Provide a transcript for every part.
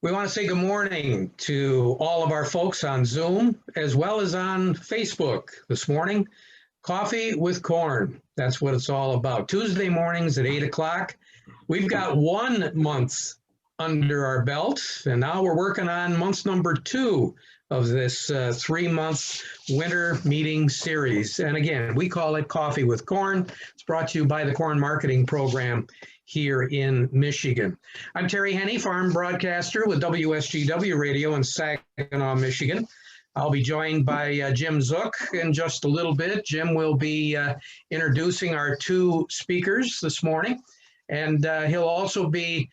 We want to say good morning to all of our folks on Zoom as well as on Facebook this morning. Coffee with Corn. That's what it's all about. Tuesday mornings at 8 o'clock. We've got 1 month under our belt, and now we're working on month number 2 of this 3-month winter meeting series. And again, we call it Coffee with Corn. It's brought to you by the Corn Marketing Program here in Michigan. I'm Terry Henney, farm broadcaster with WSGW Radio in Saginaw, Michigan. I'll be joined by Jim Zook in just a little bit. Jim will be introducing our 2 speakers this morning, and he'll also be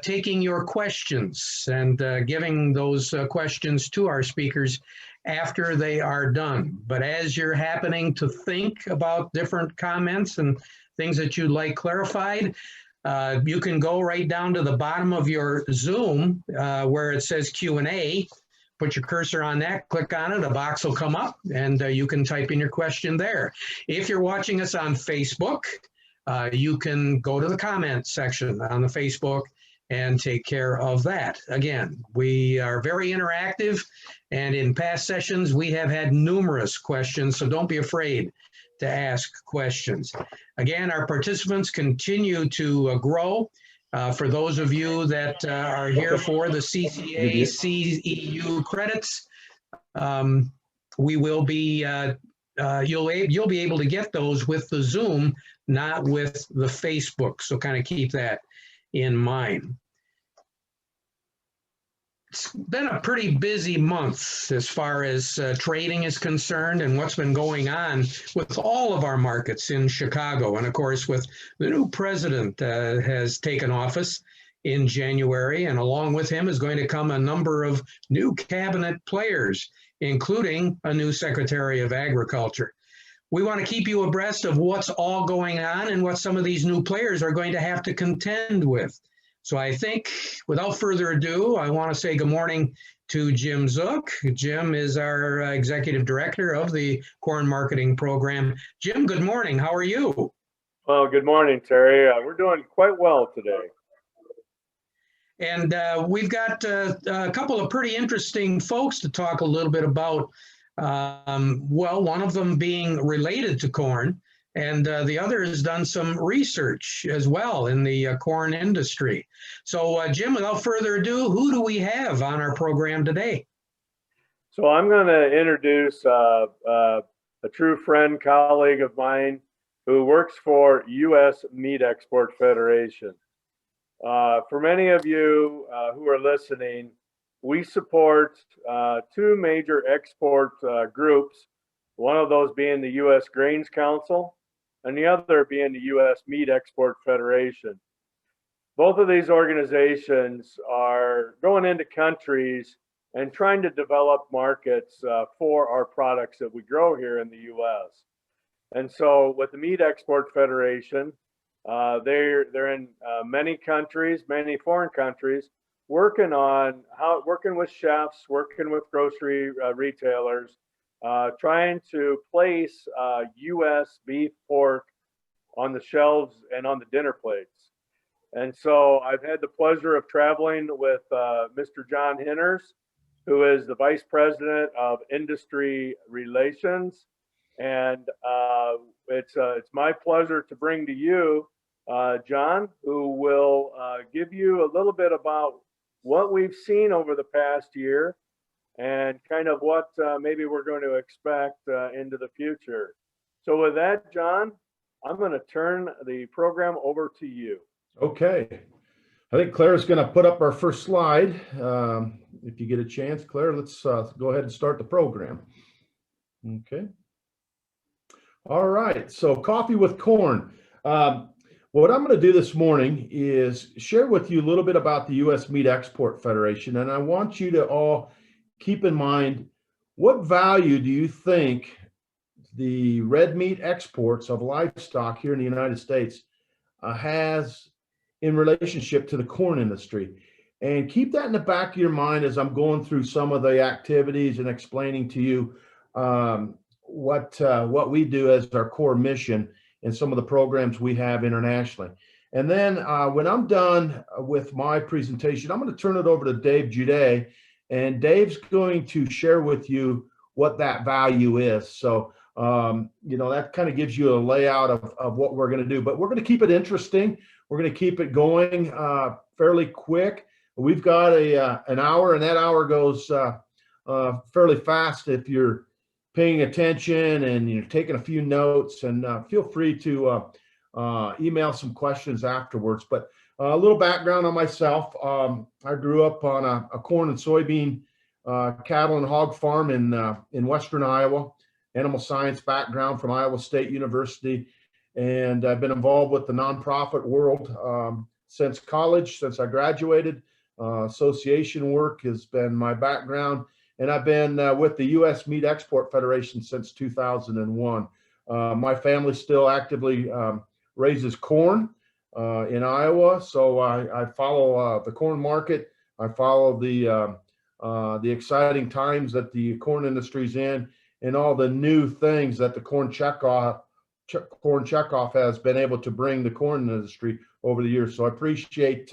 taking your questions and giving those questions to our speakers after they are done. But as you're happening to think about different comments and things that you'd like clarified, you can go right down to the bottom of your Zoom where it says Q&A. Put your cursor on that, click on it, a box will come up, and you can type in your question there. If you're watching us on Facebook, you can go to the comment section on the Facebook and take care of that. Again, we are very interactive, and in past sessions, we have had numerous questions, so don't be afraid to ask questions. Again, our participants continue to grow. For those of you that are here for the CCA, CEU credits, we will be, you'll be able to get those with the Zoom, not with the Facebook. So kind of keep that in mind. It's been a pretty busy month as far as trading is concerned and what's been going on with all of our markets in Chicago. And of course, with the new president has taken office in January, and along with him is going to come a number of new cabinet players, including a new Secretary of Agriculture. We want to keep you abreast of what's all going on and what some of these new players are going to have to contend with. So I think, without further ado, I want to say good morning to Jim Zook. Jim is our Executive Director of the Corn Marketing Program. Jim, good morning. How are you? Well, good morning, Terry. We're doing quite well today. And we've got a couple of pretty interesting folks to talk a little bit about. Well, one of them being related to corn, and the other has done some research as well in the corn industry. So, Jim, without further ado, who do we have on our program today? So I'm going to introduce a true friend, colleague of mine who works for U.S. Meat Export Federation. For many of you who are listening, we support 2 major export groups, one of those being the U.S. Grains Council, and the other being the U.S. Meat Export Federation. Both of these organizations are going into countries and trying to develop markets for our products that we grow here in the U.S. And so with the Meat Export Federation, they're in many countries, many foreign countries, working with chefs, working with grocery retailers, trying to place U.S. beef, pork on the shelves and on the dinner plates. And so I've had the pleasure of traveling with Mr. John Hinners, who is the Vice President of Industry Relations. And it's my pleasure to bring to you John, who will give you a little bit about what we've seen over the past year and kind of what maybe we're going to expect into the future. So with that, John, I'm going to turn the program over to you. Okay. I think Claire's going to put up our first slide. If you get a chance, Claire, let's go ahead and start the program. Okay. All right. So Coffee with Corn. What I'm going to do this morning is share with you a little bit about the U.S. Meat Export Federation. And I want you to all keep in mind, what value do you think the red meat exports of livestock here in the United States has in relationship to the corn industry? And keep that in the back of your mind as I'm going through some of the activities and explaining to you what we do as our core mission and some of the programs we have internationally. And then when I'm done with my presentation, I'm going to turn it over to Dave Jude, and Dave's going to share with you what that value is. So, you know, that kind of gives you a layout of what we're going to do, but we're going to keep it interesting. We're going to keep it going fairly quick. We've got an hour, and that hour goes fairly fast if you're paying attention and you're taking a few notes, and feel free to email some questions afterwards. But a little background on myself. I grew up on a corn and soybean cattle and hog farm in western Iowa. Animal science background from Iowa State University, and I've been involved with the nonprofit world since college, since I graduated. Association work has been my background, and I've been with the U.S. Meat Export Federation since 2001. My family still actively raises corn in Iowa, so I follow the corn market. I follow the exciting times that the corn industry's in, and all the new things that the corn checkoff has been able to bring the corn industry over the years. So I appreciate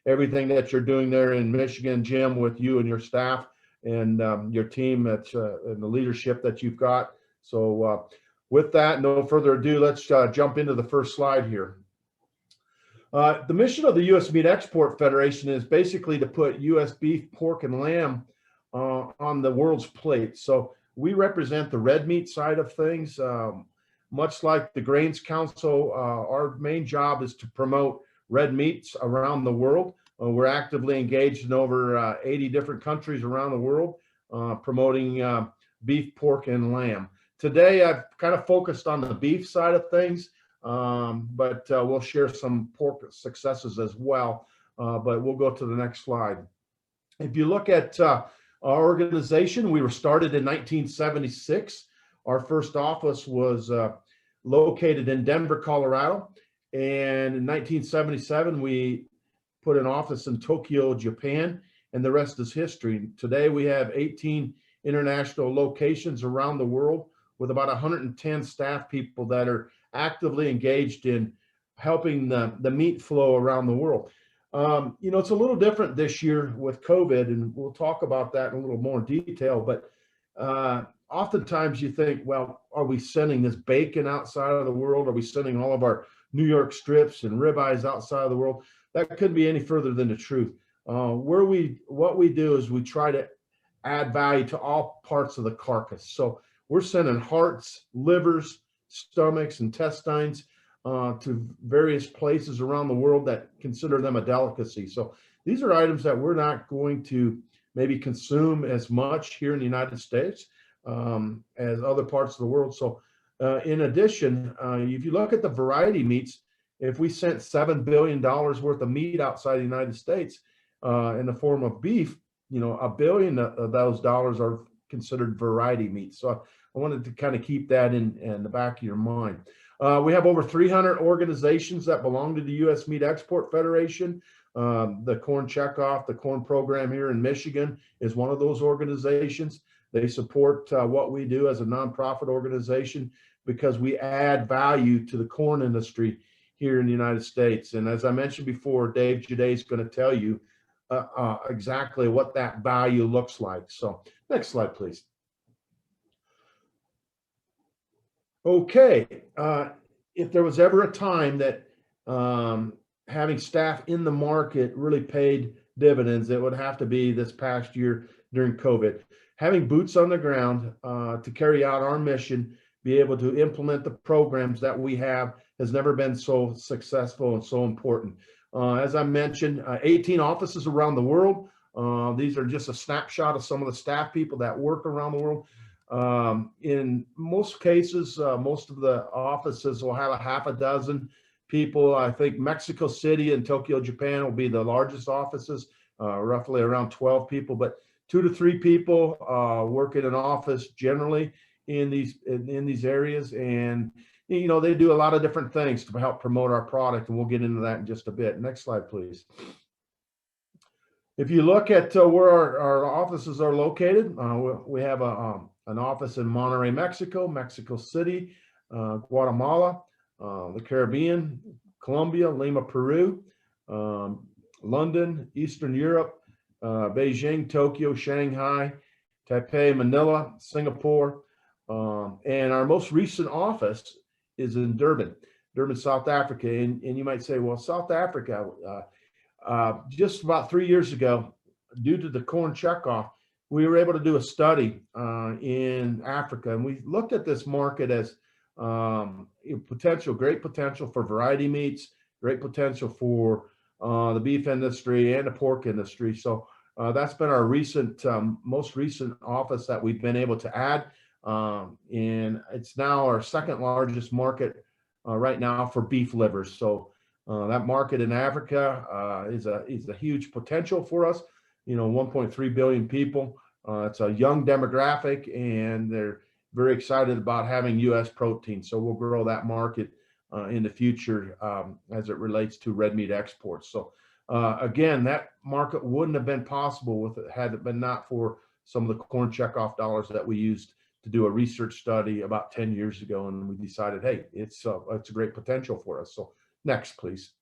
everything that you're doing there in Michigan, Jim, with you and your staff and your team and the leadership that you've got. So with that, no further ado, let's jump into the first slide here. The mission of the U.S. Meat Export Federation is basically to put U.S. beef, pork, and lamb on the world's plate. So we represent the red meat side of things. Much like the Grains Council, our main job is to promote red meats around the world. We're actively engaged in over 80 different countries around the world, promoting beef, pork, and lamb. Today, I've kind of focused on the beef side of things, but we'll share some pork successes as well. But we'll go to the next slide. If you look at our organization, we were started in 1976. Our first office was located in Denver, Colorado. And in 1977, we put an office in Tokyo, Japan, and the rest is history. Today, we have 18 international locations around the world with about 110 staff people that are actively engaged in helping the meat flow around the world. You know, it's a little different this year with COVID, and we'll talk about that in a little more detail, but oftentimes you think, well, are we sending this bacon outside of the world? Are we sending all of our New York strips and ribeyes outside of the world? That couldn't be any further than the truth. What we do is we try to add value to all parts of the carcass. So we're sending hearts, livers, stomachs, intestines to various places around the world that consider them a delicacy. So these are items that we're not going to maybe consume as much here in the United States as other parts of the world. So in addition, if you look at the variety meats, if we sent $7 billion worth of meat outside the United States in the form of beef, you know, $1 billion of those dollars are considered variety meats. So I wanted to kind of keep that in the back of your mind. We have over 300 organizations that belong to the U.S. Meat Export Federation. The Corn Checkoff, the corn program here in Michigan, is one of those organizations. They support what we do as a nonprofit organization because we add value to the corn industry here in the United States. And as I mentioned before, Dave Jude is going to tell you exactly what that value looks like. So next slide, please. Okay, if there was ever a time that having staff in the market really paid dividends, it would have to be this past year during COVID. Having boots on the ground to carry out our mission, be able to implement the programs that we have has never been so successful and so important. As I mentioned, 18 offices around the world. These are just a snapshot of some of the staff people that work around the world. In most cases, most of the offices will have a half a dozen people. I think Mexico City and Tokyo, Japan will be the largest offices, roughly around 12 people, but 2 to 3 people work in an office generally in these areas. And, you know, they do a lot of different things to help promote our product, and we'll get into that in just a bit. Next slide, please. If you look at where our offices are located, we have an office in Monterrey, Mexico, Mexico City, Guatemala, the Caribbean, Colombia, Lima, Peru, London, Eastern Europe, Beijing, Tokyo, Shanghai, Taipei, Manila, Singapore, and our most recent office is in Durban, South Africa. And you might say, well, South Africa, just about 3 years ago, due to the corn checkoff, we were able to do a study in Africa, and we looked at this market as great potential for variety meats, great potential for the beef industry and the pork industry. So that's been our most recent office that we've been able to add, and it's now our second largest market right now for beef livers. So that market in Africa is a huge potential for us. 1.3 billion people. It's a young demographic, and they're very excited about having U.S. protein. So we'll grow that market in the future as it relates to red meat exports. So again, that market wouldn't have been possible had it been not for some of the corn checkoff dollars that we used to do a research study about 10 years ago. And we decided, hey, it's a great potential for us. So next, please.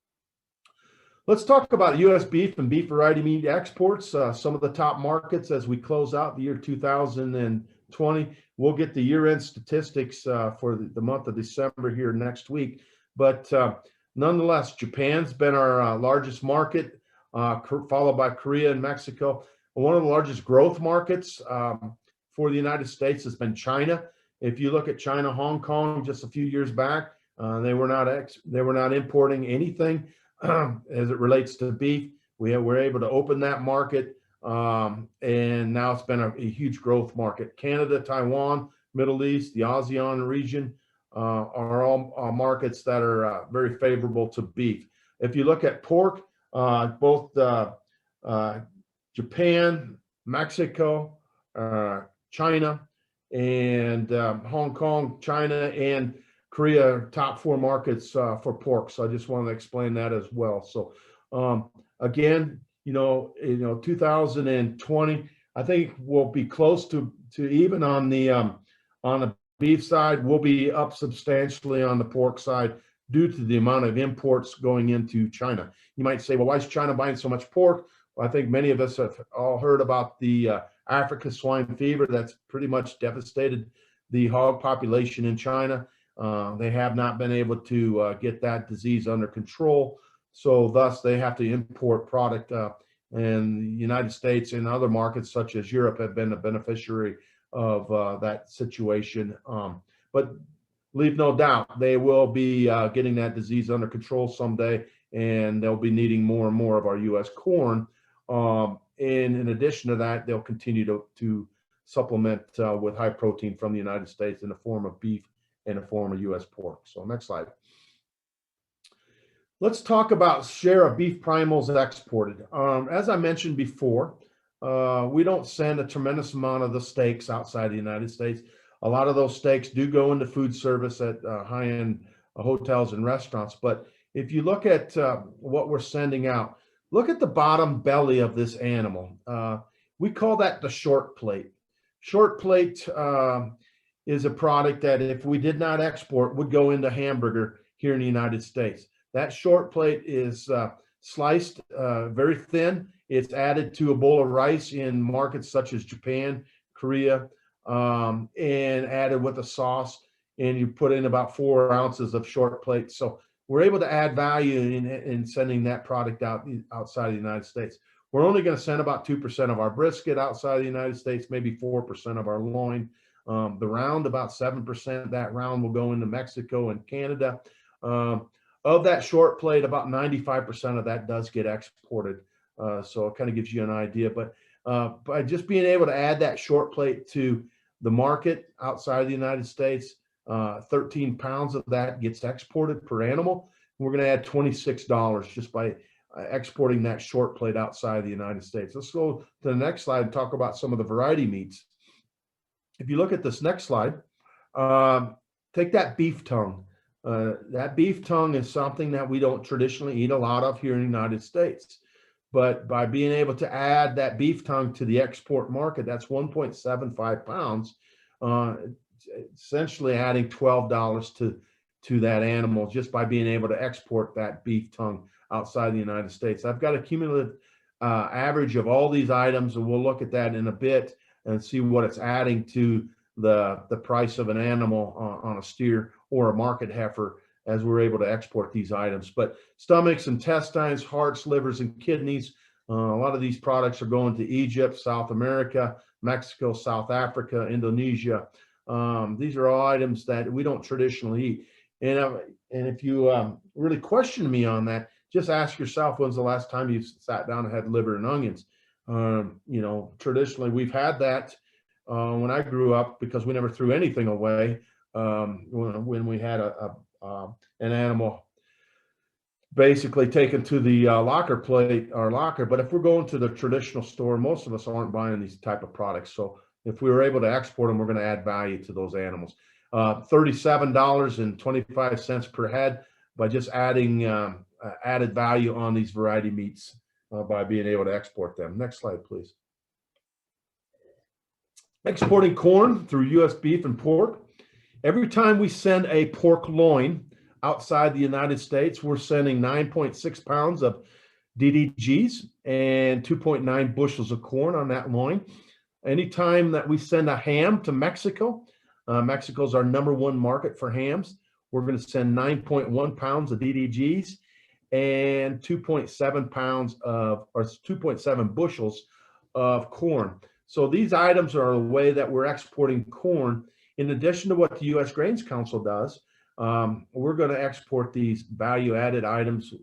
Let's talk about U.S. beef and beef variety meat exports, some of the top markets as we close out the year 2020. We'll get the year-end statistics for the month of December here next week. But nonetheless, Japan's been our largest market, followed by Korea and Mexico. One of the largest growth markets for the United States has been China. If you look at China, Hong Kong, just a few years back, they were not importing anything as it relates to beef. We were able to open that market, and now it's been a huge growth market. Canada, Taiwan, Middle East, the ASEAN region are all markets that are very favorable to beef. If you look at pork, both Japan, Mexico, China, and Hong Kong, China, and Korea are top 4 markets for pork. So I just wanted to explain that as well. So again, 2020, I think we'll be close to even on the beef side. We'll be up substantially on the pork side due to the amount of imports going into China. You might say, well, why is China buying so much pork? Well, I think many of us have all heard about the African swine fever that's pretty much devastated the hog population in China. They have not been able to get that disease under control. So thus they have to import product, and the United States and other markets such as Europe have been a beneficiary of that situation. But leave no doubt, they will be getting that disease under control someday, and they'll be needing more and more of our U.S. corn. And in addition to that, they'll continue to supplement with high protein from the United States in the form of beef and a form of U.S. pork. So next slide. Let's talk about share of beef primals exported. As I mentioned before, we don't send a tremendous amount of the steaks outside the United States. A lot of those steaks do go into food service at high-end hotels and restaurants. But if you look at what we're sending out, look at the bottom belly of this animal. We call that the short plate. Short plate is a product that if we did not export would go into hamburger here in the United States. That short plate is sliced very thin. It's added to a bowl of rice in markets such as Japan, Korea, and added with a sauce, and you put in about 4 ounces of short plate. So we're able to add value in sending that product outside of the United States. We're only going to send about 2% of our brisket outside of the United States, maybe 4% of our loin. The round, about 7%. That round will go into Mexico and Canada. Of that short plate, about 95% of that does get exported. So it kind of gives you an idea. But by just being able to add that short plate to the market outside of the United States, 13 pounds of that gets exported per animal. We're going to add $26 just by exporting that short plate outside of the United States. Let's go to the next slide and talk about some of the variety meats. If you look at this next slide, take that beef tongue. That beef tongue is something that we don't traditionally eat a lot of here in the United States. But by being able to add that beef tongue to the export market, that's 1.75 pounds, essentially adding $12 to that animal just by being able to export that beef tongue outside the United States. I've got a cumulative average of all these items, and we'll look at that in a bit and see what it's adding to the price of an animal on a steer or a market heifer as we're able to export these items. But stomachs, intestines, hearts, livers, and kidneys, a lot of these products are going to Egypt, South America, Mexico, South Africa, Indonesia. These are all items that we don't traditionally eat. And if you really question me on that, just ask yourself, when's the last time you sat down and had liver and onions? Traditionally we've had that when I grew up, because we never threw anything away when we had an animal basically taken to the locker. But if we're going to the traditional store, most of us aren't buying these type of products. So if we were able to export them, we're going to add value to those animals. $37.25 per head by just adding added value on these variety meats by being able to export them. Next slide, please. Exporting corn through U.S. beef and pork. Every time we send a pork loin outside the United States, we're sending 9.6 pounds of DDGs and 2.9 bushels of corn on that loin. Anytime that we send a ham to Mexico, Mexico's our #1 market for hams, we're going to send 9.1 pounds of DDGs and 2.7 bushels of corn. So these items are a way that we're exporting corn. In addition to what the U.S. Grains Council does, we're going to export these value-added items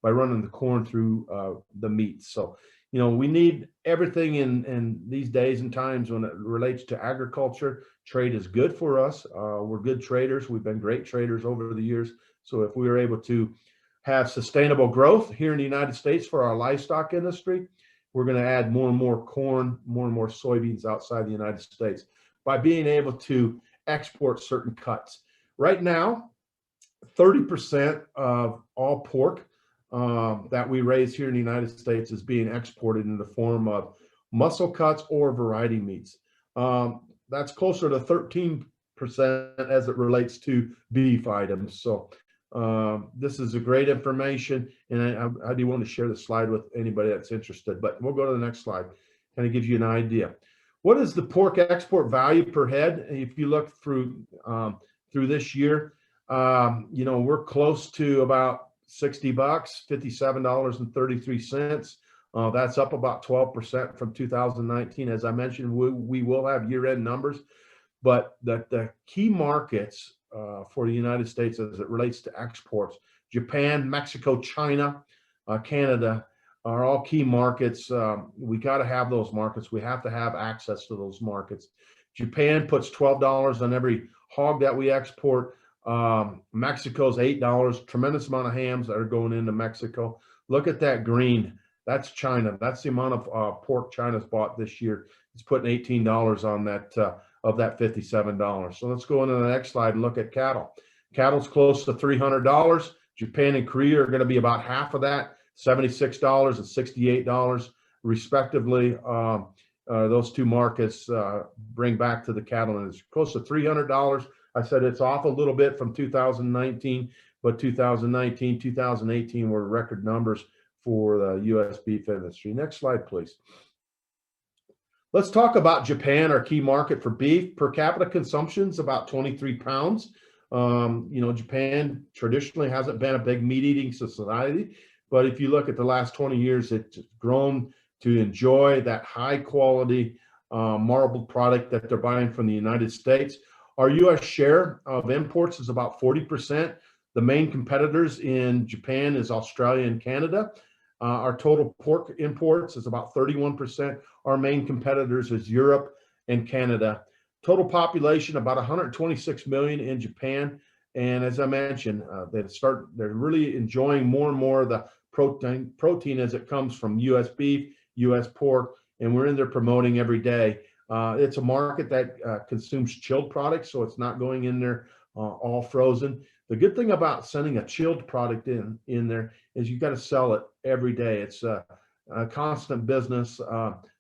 by running the corn through the meats. So, we need everything in these days and times when it relates to agriculture. Trade is good for us. We're good traders. We've been great traders over the years. So if we are able to have sustainable growth here in the United States for our livestock industry, we're going to add more and more corn, more and more soybeans outside the United States by being able to export certain cuts. Right now, 30% of all pork that we raise here in the United States is being exported in the form of muscle cuts or variety meats. That's closer to 13% as it relates to beef items. So this is a great information, and I do want to share this slide with anybody that's interested, but we'll go to the next slide. Kind of gives you an idea. What is the pork export value per head? If you look through this year, we're close to about $60, $57.33. That's up about 12% from 2019. As I mentioned, we will have year-end numbers, but the key markets for the United States as it relates to exports, Japan, Mexico, China, Canada are all key markets. We got to have those markets. We have to have access to those markets. Japan puts $12 on every hog that we export. Mexico's $8. Tremendous amount of hams that are going into Mexico. Look at that green. That's China. That's the amount of pork China's bought this year. It's putting $18 on that of that $57. So let's go into the next slide and look at cattle. Cattle's close to $300. Japan and Korea are going to be about half of that, $76 and $68 respectively. Those two markets bring back to the cattle, and it's close to $300. I said it's off a little bit from 2019, but 2019, 2018 were record numbers for the U.S. beef industry. Next slide, please. Let's talk about Japan, our key market for beef. Per capita consumption is about 23 pounds. Japan traditionally hasn't been a big meat-eating society, but if you look at the last 20 years, it's grown to enjoy that high-quality marbled product that they're buying from the United States. Our U.S. share of imports is about 40%. The main competitors in Japan is Australia and Canada. Our total pork imports is about 31%. Our main competitors is Europe and Canada. Total population about 126 million in Japan. And as I mentioned, they're really enjoying more and more of the protein as it comes from U.S. beef, U.S. pork, and we're in there promoting every day. It's a market that consumes chilled products, so it's not going in there all frozen. The good thing about sending a chilled product in there is you got to sell it every day. It's a constant business.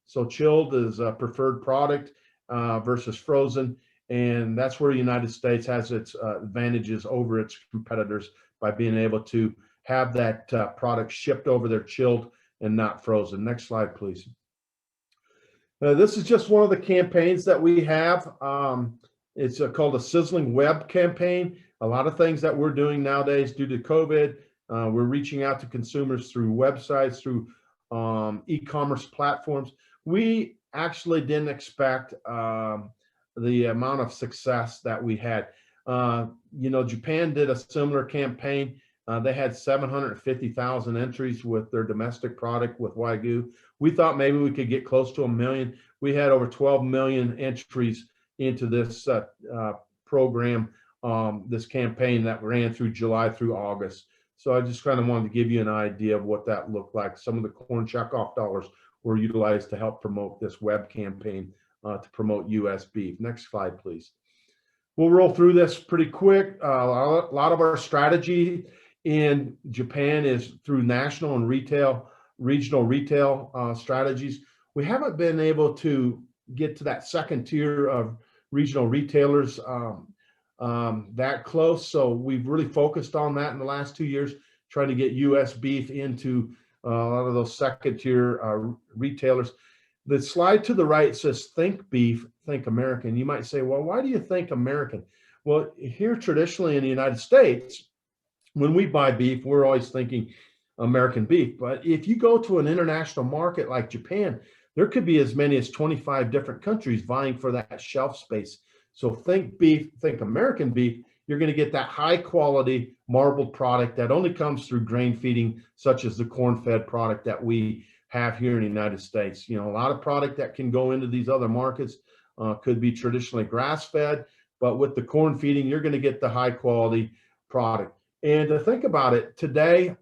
So chilled is a preferred product versus frozen. And that's where the United States has its advantages over its competitors by being able to have that product shipped over there chilled and not frozen. Next slide, please. This is just one of the campaigns that we have. It's called a Sizzling Web Campaign. A lot of things that we're doing nowadays due to COVID, we're reaching out to consumers through websites, through e-commerce platforms. We actually didn't expect the amount of success that we had. You know, Japan did a similar campaign. They had 750,000 entries with their domestic product with Wagyu. We thought maybe we could get close to 1 million. We had over 12 million entries into this program, this campaign that ran through July through August. So I just kind of wanted to give you an idea of what that looked like. Some of the corn checkoff dollars were utilized to help promote this web campaign to promote U.S. beef. Next slide, please. We'll roll through this pretty quick. A lot of our strategy in Japan is through national and regional retail strategies. We haven't been able to get to that second tier of regional retailers that close. So we've really focused on that in the last 2 years, trying to get U.S. beef into a lot of those second tier retailers. The slide to the right says, think beef, think American. You might say, well, why do you think American? Well, here traditionally in the United States, when we buy beef, we're always thinking American beef. But if you go to an international market like Japan, there could be as many as 25 different countries vying for that shelf space. So think beef, think American beef. You're going to get that high quality marbled product that only comes through grain feeding, such as the corn fed product that we have here in the United States. You know, a lot of product that can go into these other markets could be traditionally grass fed, but with the corn feeding, you're going to get the high quality product. And to think about it today,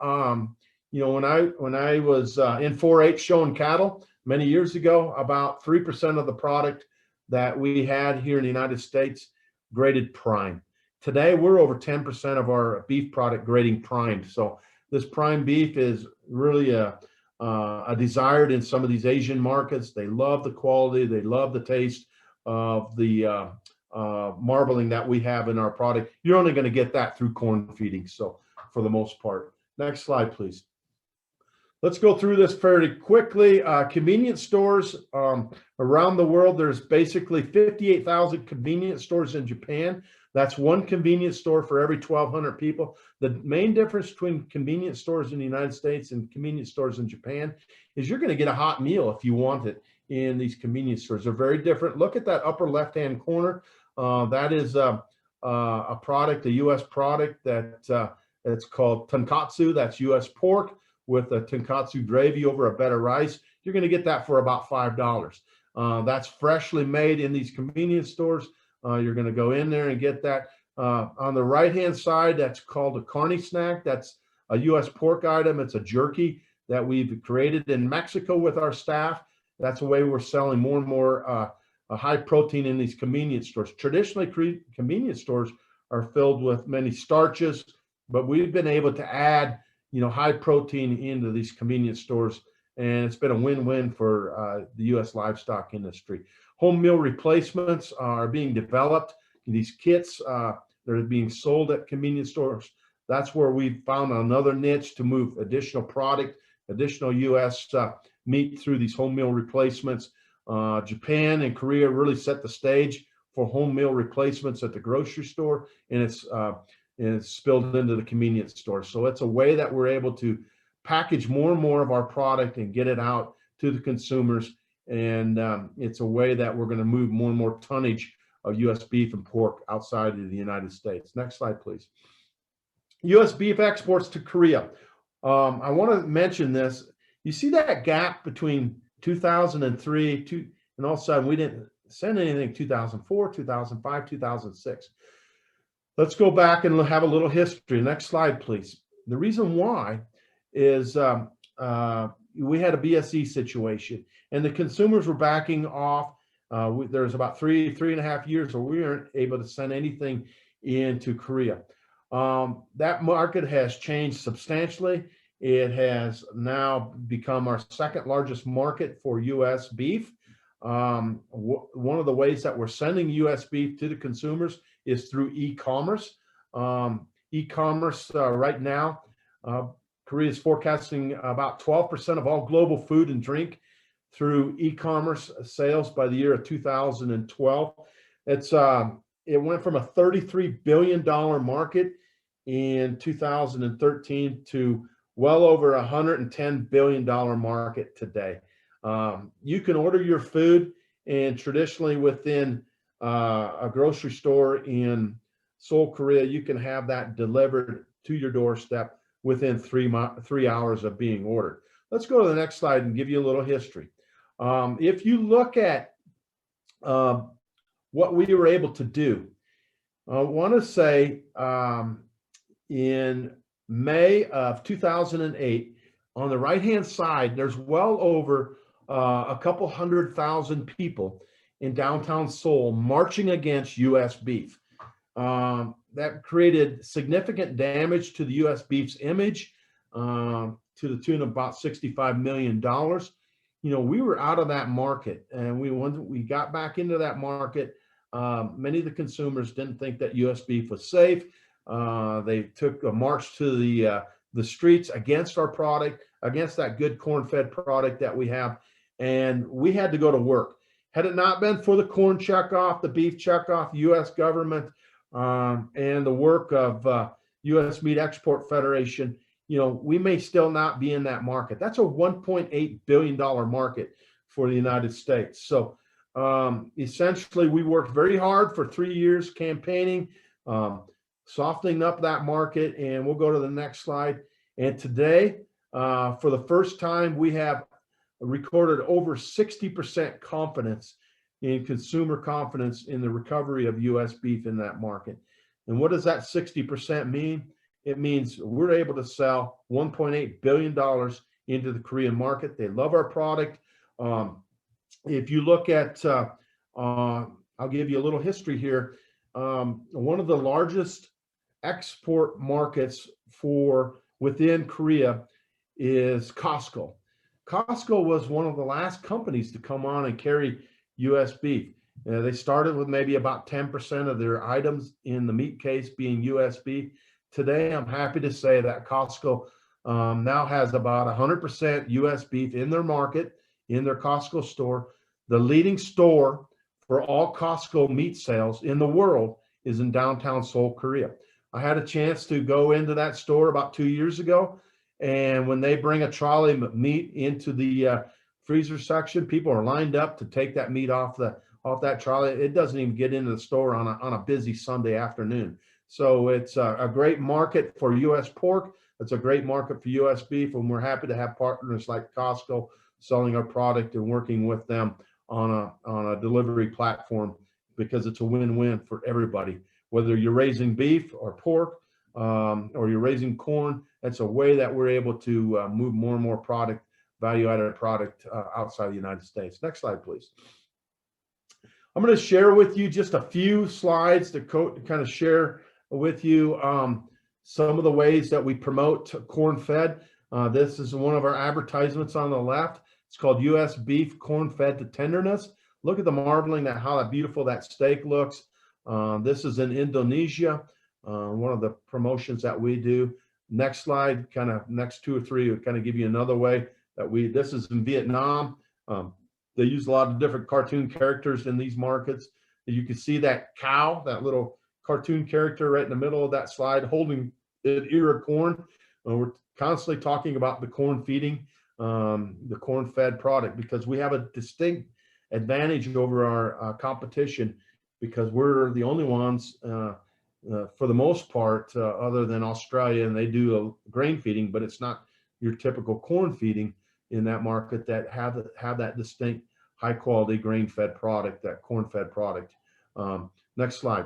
you know, when I was in 4-H showing cattle many years ago, about 3% of the product that we had here in the United States graded prime. Today, we're over 10% of our beef product grading primed. So this prime beef is really desired in some of these Asian markets. They love the quality, they love the taste of the marbling that we have in our product. You're only going to get that through corn feeding, so for the most part. Next slide, please. Let's go through this fairly quickly. Convenience stores around the world, there's basically 58,000 convenience stores in Japan. That's one convenience store for every 1,200 people. The main difference between convenience stores in the United States and convenience stores in Japan is you're going to get a hot meal if you want it in these convenience stores. They're very different. Look at that upper left-hand corner. That is a product, a U.S. product that it's called tonkatsu. That's U.S. pork with a tonkatsu gravy over a bed of rice. You're going to get that for about $5. That's freshly made in these convenience stores. You're going to go in there and get that. On the right-hand side, that's called a carne snack. That's a U.S. pork item. It's a jerky that we've created in Mexico with our staff. That's the way we're selling more and more high protein in these convenience stores. Traditionally, convenience stores are filled with many starches, but we've been able to add, you know, high protein into these convenience stores, and it's been a win-win for the U.S. livestock industry. Home meal replacements are being developed. These kits that are being sold at convenience stores. That's where we found another niche to move additional product, additional U.S. meat through these home meal replacements. Japan and Korea really set the stage for home meal replacements at the grocery store, and it's spilled into the convenience store. So it's a way that we're able to package more and more of our product and get it out to the consumers. And it's a way that we're going to move more and more tonnage of U.S. beef and pork outside of the United States. Next slide, please. U.S. beef exports to Korea. I want to mention this. You see that gap between 2003 and all of a sudden we didn't send anything 2004, 2005, 2006. Let's go back and have a little history. Next slide, please. The reason why is we had a BSE situation and the consumers were backing off. There was about three and a half years where we weren't able to send anything into Korea. That market has changed substantially. It has now become our second largest market for U.S. beef. One of the ways that we're sending US beef to the consumers is through e-commerce. E-commerce right now, Korea is forecasting about 12% of all global food and drink through e-commerce sales by the year of 2012. It went from a $33 billion market in 2013 to well over a $110 billion market today. You can order your food, and traditionally within a grocery store in Seoul, Korea, you can have that delivered to your doorstep within 3 hours of being ordered. Let's go to the next slide and give you a little history. If you look at what we were able to do, I want to say in May of 2008, on the right-hand side, there's well over a couple 100,000 people in downtown Seoul marching against US beef. That created significant damage to the US beef's image to the tune of about $65 million. You know, we were out of that market, and we got back into that market. Many of the consumers didn't think that US beef was safe. They took a march to the streets against our product, against that good corn-fed product that we have, and we had to go to work. Had it not been for the corn checkoff, the beef checkoff, US government, and the work of US Meat Export Federation, you know, we may still not be in that market. That's a $1.8 billion market for the United States. So essentially, we worked very hard for 3 years campaigning, softening up that market, and we'll go to the next slide. And today, for the first time, we have recorded over 60% confidence in consumer confidence in the recovery of US beef in that market. And what does that 60% mean? It means we're able to sell $1.8 billion into the Korean market. They love our product. If you look at, I'll give you a little history here. One of the largest export markets for within Korea is Costco. Costco was one of the last companies to come on and carry US beef. They started with maybe about 10% of their items in the meat case being US beef. Today, I'm happy to say that Costco now has about 100% US beef in their market, in their Costco store. The leading store for all Costco meat sales in the world is in downtown Seoul, Korea. I had a chance to go into that store about 2 years ago, and when they bring a trolley of meat into the freezer section, people are lined up to take that meat off that trolley. It doesn't even get into the store on a busy Sunday afternoon. So it's a great market for US pork. It's a great market for US beef, and we're happy to have partners like Costco selling our product and working with them on a delivery platform, because it's a win-win for everybody. Whether you're raising beef or pork, or you're raising corn, that's a way that we're able to move more and more product, value-added product outside the United States. Next slide, please. I'm going to share with you just a few slides to kind of share with you some of the ways that we promote Corn Fed. This is one of our advertisements on the left. It's called US Beef Corn Fed to Tenderness. Look at the marbling, how beautiful that steak looks. This is in Indonesia, one of the promotions that we do. Next slide, kind of next 2 or 3 will kind of give you another way that this is in Vietnam. They use a lot of different cartoon characters in these markets. You can see that cow, that little cartoon character right in the middle of that slide holding an ear of corn. We're constantly talking about the corn feeding, the corn-fed product, because we have a distinct advantage over our competition, because we're the only ones, for the most part, other than Australia, and they do a grain feeding, but it's not your typical corn feeding in that market, that have that distinct high-quality grain-fed product, that corn-fed product. Next slide.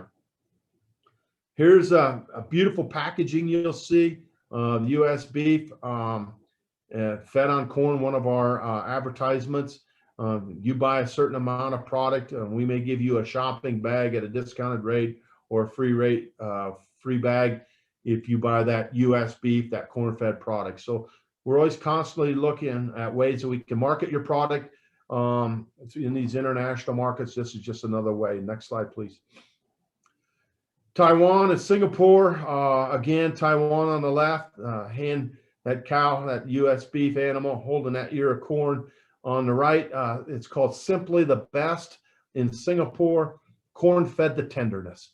Here's a beautiful packaging you'll see. US beef fed on corn, one of our advertisements. You buy a certain amount of product, we may give you a shopping bag at a discounted rate, or a free bag if you buy that US beef, that corn-fed product. So we're always constantly looking at ways that we can market your product. in these international markets. This is just another way. Next slide, please. Taiwan and Singapore. Again, Taiwan on the left, hand that cow, that U.S. beef animal, holding that ear of corn. On the right, it's called Simply the Best in Singapore. Corn fed to tenderness.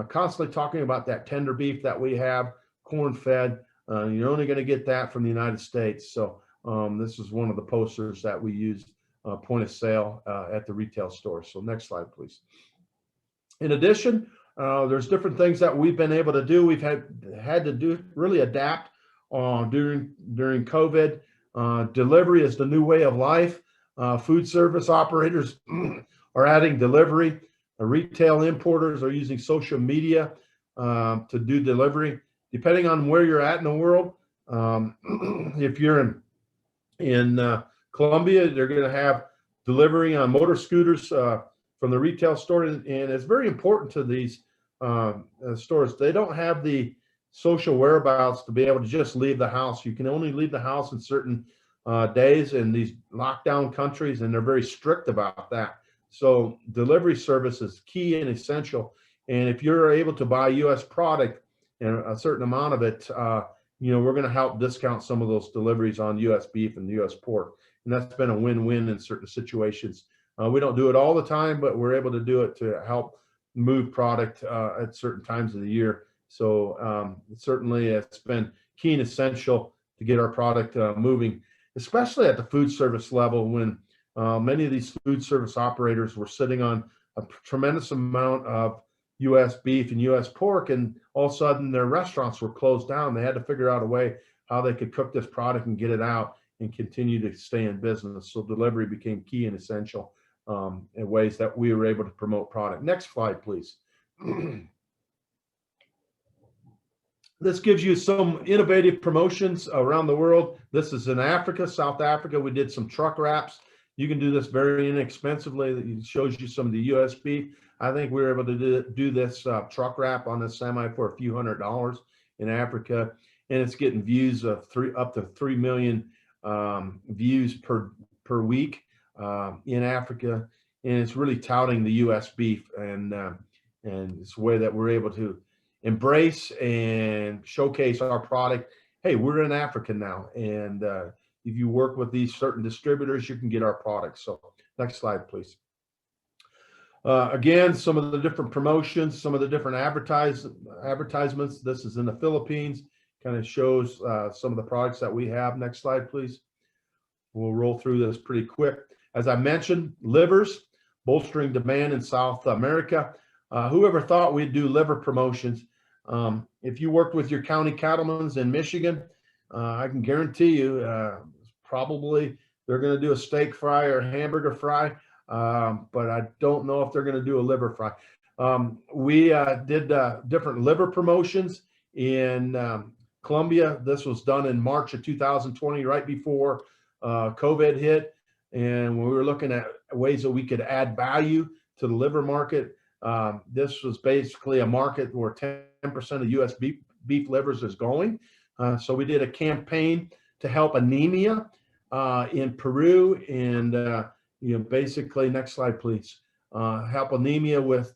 Constantly talking about that tender beef that we have, corn fed. You're only going to get that from the United States. So this is one of the posters that we use point of sale at the retail store. So next slide, please. In addition, there's different things that we've been able to do. We've had to do really adapt during COVID. Delivery is the new way of life. Food service operators are adding delivery. Retail importers are using social media to do delivery. Depending on where you're at in the world, if you're in Colombia, they're going to have delivery on motor scooters from the retail store, and it's very important to these stores. They don't have the social whereabouts to be able to just leave the house. You can only leave the house in certain days in these lockdown countries, and they're very strict about that. So delivery service is key and essential. And if you're able to buy U.S. product and a certain amount of it, we're going to help discount some of those deliveries on U.S. beef and U.S. pork. And that's been a win-win in certain situations. We don't do it all the time, but we're able to do it to help move product at certain times of the year. So certainly it's been key and essential to get our product moving, especially at the food service level, when many of these food service operators were sitting on a tremendous amount of U.S. beef and U.S. pork, and all of a sudden their restaurants were closed down. They had to figure out a way how they could cook this product and get it out and continue to stay in business. So delivery became key and essential in ways that we were able to promote product. Next slide, please. This gives you some innovative promotions around the world. This is in Africa, South Africa. We did some truck wraps. You can do this very inexpensively. It shows you some of the U.S. beef. I think we were able to do this truck wrap on this semi for a few $100s in Africa, and it's getting views of up to 3 million views per week in Africa, and it's really touting the U.S. beef, and it's a way that we're able to embrace and showcase our product. Hey, we're in Africa now, and if you work with these certain distributors, you can get our products. So next slide, please. Again, some of the different promotions, some of the different advertisements. This is in the Philippines, kind of shows some of the products that we have. Next slide, please. We'll roll through this pretty quick. As I mentioned, livers, bolstering demand in South America. Whoever thought we'd do liver promotions? If you worked with your county cattlemen's in Michigan, I can guarantee you probably they're going to do a steak fry or a hamburger fry, but I don't know if they're going to do a liver fry. We did different liver promotions in Colombia. This was done in March of 2020, right before COVID hit, and we were looking at ways that we could add value to the liver market. This was basically a market where 10% of U.S. beef livers is going. So we did a campaign to help anemia in Peru, and basically, next slide, please. Help anemia with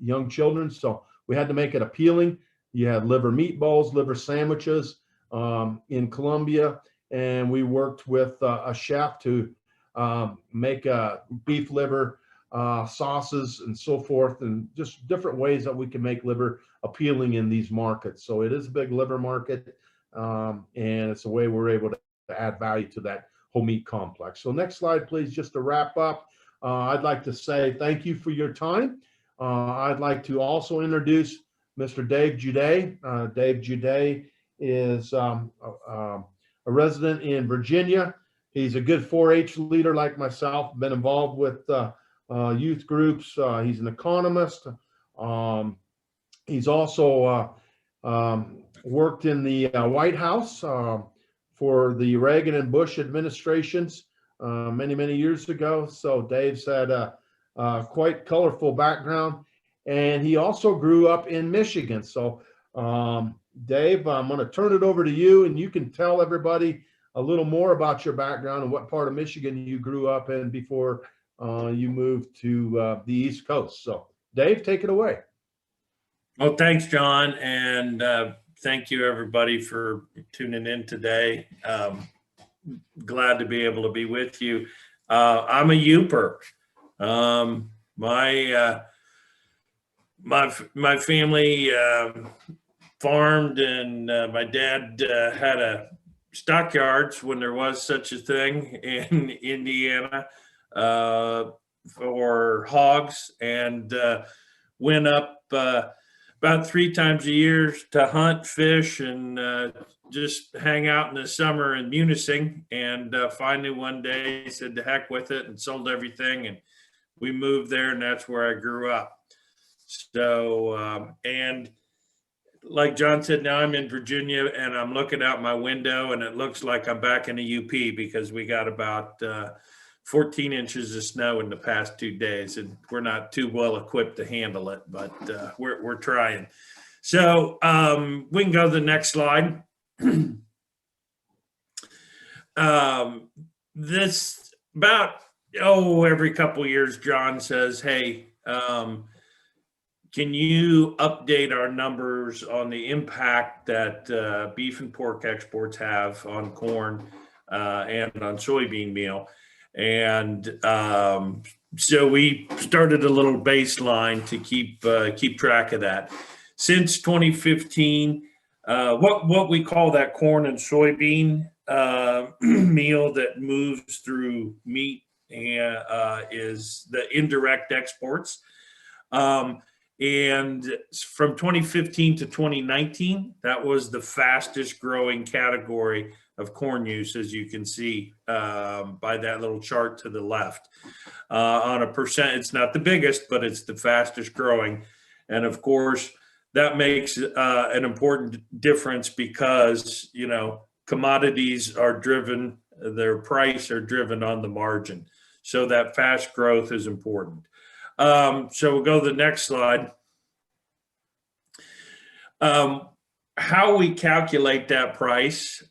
young children. So we had to make it appealing. You had liver meatballs, liver sandwiches in Colombia, and we worked with a chef to make beef liver sauces and so forth, and just different ways that we can make liver appealing in these markets. So it is a big liver market, and it's a way we're able to add value to that whole meat complex. So next slide, please, just to wrap up. I'd like to say thank you for your time. I'd like to also introduce Mr. Dave Juday. Dave Juday is a resident in Virginia. He's a good 4-H leader like myself, been involved with youth groups. He's an economist. He's also worked in the White House for the Reagan and Bush administrations many, many years ago. So Dave's had a quite colorful background, and he also grew up in Michigan. So Dave, I'm going to turn it over to you, and you can tell everybody a little more about your background and what part of Michigan you grew up in before you moved to the East Coast. So, Dave, take it away. Well, thanks, John, and thank you, everybody, for tuning in today. Glad to be able to be with you. I'm a Youper. My family farmed, and my dad had a stockyards when there was such a thing in Indiana for hogs, and went up about 3 times a year to hunt, fish, and just hang out in the summer in Munising. And finally one day said to heck with it and sold everything, and we moved there, and that's where I grew up. So and like John said, now I'm in Virginia, and I'm looking out my window, and it looks like I'm back in the UP because we got about 14 inches of snow in the past 2 days, and we're not too well equipped to handle it, but we're trying. So we can go to the next slide. This about, every couple of years, John says, hey, can you update our numbers on the impact that beef and pork exports have on corn and on soybean meal? And so we started a little baseline to keep track of that. Since 2015, what we call that corn and soybean meal that moves through meat is the indirect exports. And from 2015 to 2019, that was the fastest growing category of corn use, as you can see by that little chart to the left. On a percent, it's not the biggest, but it's the fastest growing. And of course, that makes an important difference because, commodities are driven, their price are driven on the margin. So that fast growth is important. So we'll go to the next slide. How we calculate that price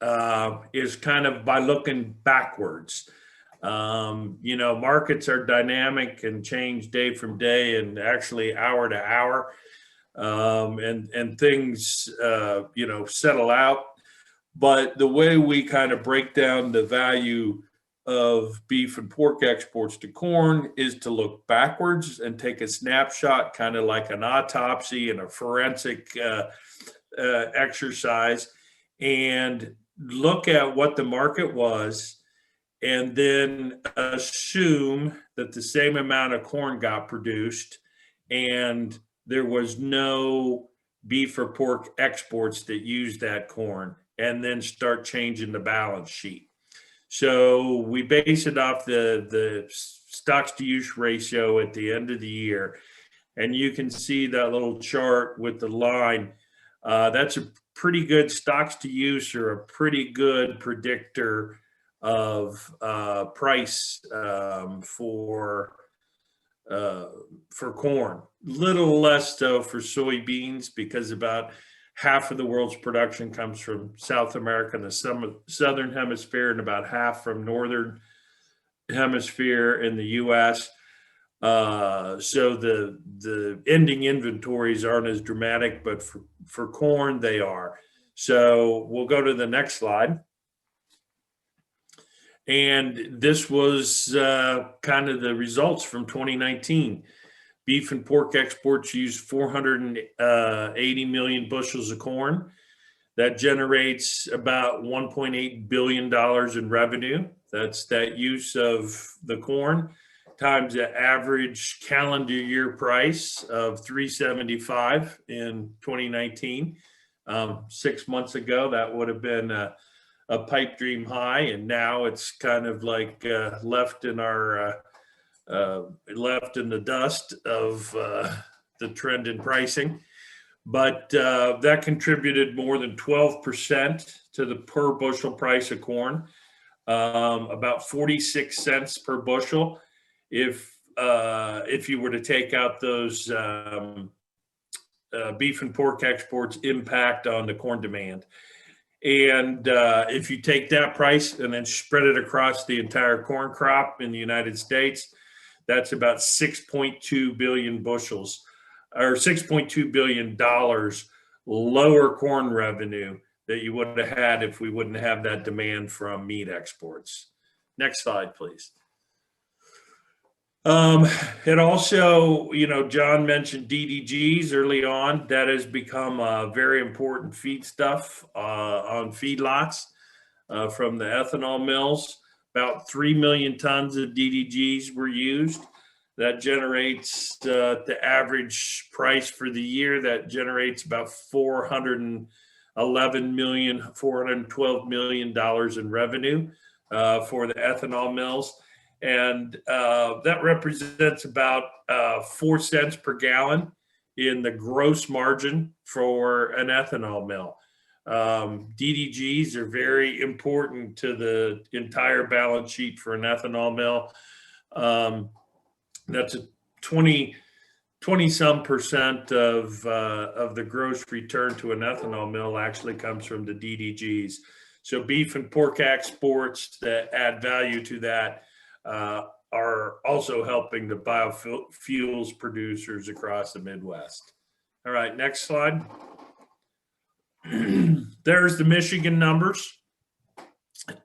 is kind of by looking backwards. Markets are dynamic and change day from day and actually hour to hour. And things, settle out. But the way we kind of break down the value of beef and pork exports to corn is to look backwards and take a snapshot, kind of like an autopsy and a forensic exercise, and look at what the market was, and then assume that the same amount of corn got produced and there was no beef or pork exports that used that corn, and then start changing the balance sheet. So we base it off the stocks to use ratio at the end of the year. And you can see that little chart with the line. That's a pretty good stocks to use, or a pretty good predictor of price for corn. Little less so for soybeans, because about half of the world's production comes from South America and the southern hemisphere, and about half from northern hemisphere in the U.S. So the ending inventories aren't as dramatic, but for corn they are. So we'll go to the next slide. And this was kind of the results from 2019. Beef and pork exports used 480 million bushels of corn. That generates about $1.8 billion in revenue. That's that use of the corn times the average calendar year price of $3.75 in 2019. 6 months ago, that would have been a pipe dream high, and now it's kind of like left in the dust of the trend in pricing. But that contributed more than 12% to the per bushel price of corn, about 46 cents per bushel. If you were to take out those beef and pork exports impact on the corn demand. And if you take that price and then spread it across the entire corn crop in the United States, that's about 6.2 billion bushels or $6.2 billion lower corn revenue that you would have had if we wouldn't have that demand from meat exports. Next slide, please. It also, John mentioned DDGs early on. That has become a very important feedstuff on feedlots from the ethanol mills. About 3 million tons of DDGs were used. That generates the average price for the year. That generates about $412 million in revenue for the ethanol mills. And that represents about 4 cents per gallon in the gross margin for an ethanol mill. DDGs are very important to the entire balance sheet for an ethanol mill. That's a 20-some% of the gross return to an ethanol mill actually comes from the DDGs. So beef and pork exports that add value to that are also helping the biofuels producers across the Midwest. All right, next slide. There's the Michigan numbers.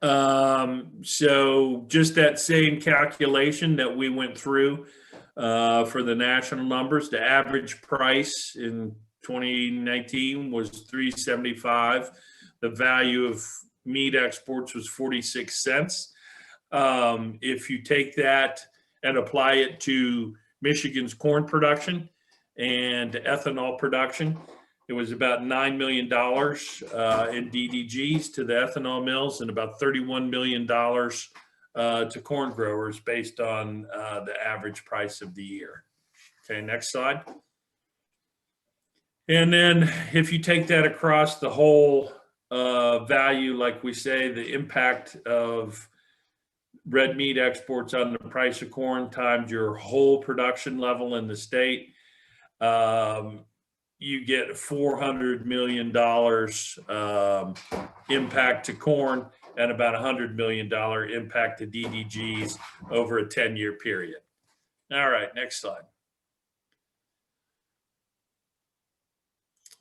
So just that same calculation that we went through for the national numbers, the average price in 2019 was $3.75. The value of meat exports was 46 cents. If you take that and apply it to Michigan's corn production and ethanol production, it was about $9 million in DDGs to the ethanol mills and about $31 million to corn growers based on the average price of the year. Okay, next slide. And then if you take that across the whole value, like we say, the impact of red meat exports on the price of corn times your whole production level in the state, you get $400 million impact to corn and about $100 million impact to DDGs over a 10-year period. All right, next slide.